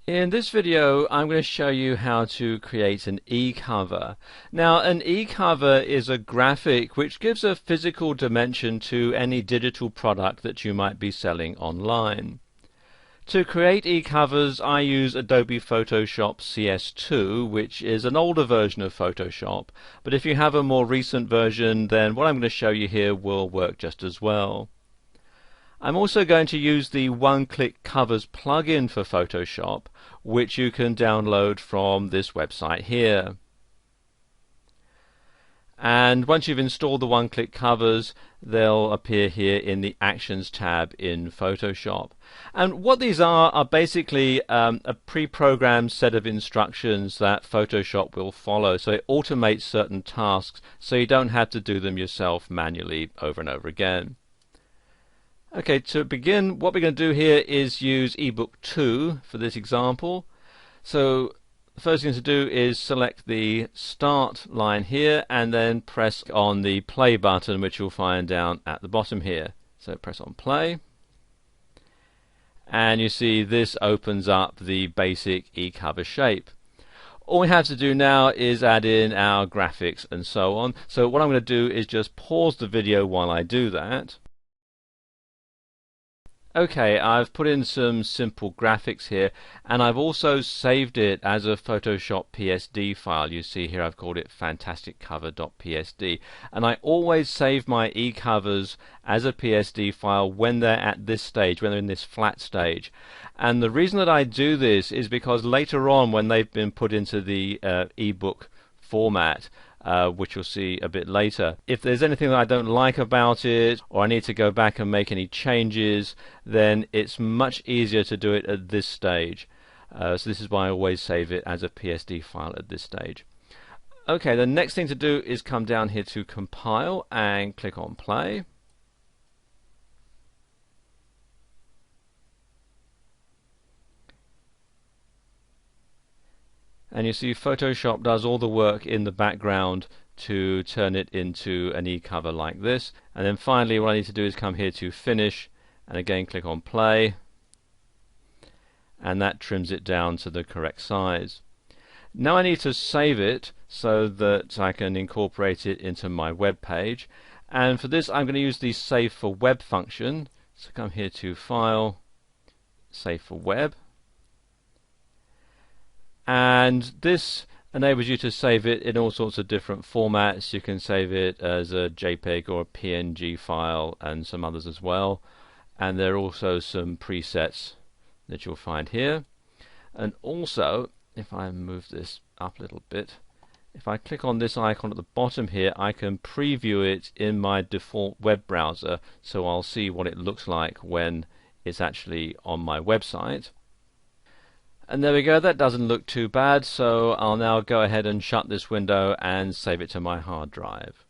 In this video, I'm going to show you how to create an eCover. Now, an eCover is a graphic which gives a physical dimension to any digital product that you might be selling online. To create eCovers, I use Adobe Photoshop CS2, which is an older version of Photoshop. But if you have a more recent version, then what I'm going to show you here will work just as well. I'm also going to use the one-click covers plugin for Photoshop, which you can download from this website here. And once you've installed the one-click covers, they'll appear here in the Actions tab in Photoshop. And what these are basically a pre-programmed set of instructions that Photoshop will follow. So it automates certain tasks so you don't have to do them yourself manually over and over again. Okay, to begin, what we're going to do here is use ebook 2 for this example. So the first thing to do is select the start line here and then press on the play button, which you'll find down at the bottom here. So press on play, and you see this opens up the basic eCover shape. All we have to do now is add in our graphics and so on. So what I'm going to do is just pause the video while I do that. Okay, I've put in some simple graphics here, and I've also saved it as a Photoshop PSD file. You see here I've called it fantasticcover.psd, and I always save my eCovers as a PSD file when they're at this stage, when they're in this flat stage. And the reason that I do this is because later on, when they've been put into the ebook format, which you'll see a bit later, if there's anything that I don't like about it, or I need to go back and make any changes, then it's much easier to do it at this stage. So this is why I always save it as a PSD file at this stage. Okay, the next thing to do is come down here to compile and click on play. And you see Photoshop does all the work in the background to turn it into an eCover like this. And then finally what I need to do is come here to finish and again click on play, and that trims it down to the correct size. Now I need to save it so that I can incorporate it into my web page, and for this I'm going to use the Save for Web function. So come here to File, Save for Web. And this enables you to save it in all sorts of different formats. You can save it as a JPEG or a PNG file and some others as well. And there are also some presets that you'll find here. And also, if I move this up a little bit, if I click on this icon at the bottom here, I can preview it in my default web browser, so I'll see what it looks like when it's actually on my website. And there we go, that doesn't look too bad, so I'll now go ahead and shut this window and save it to my hard drive.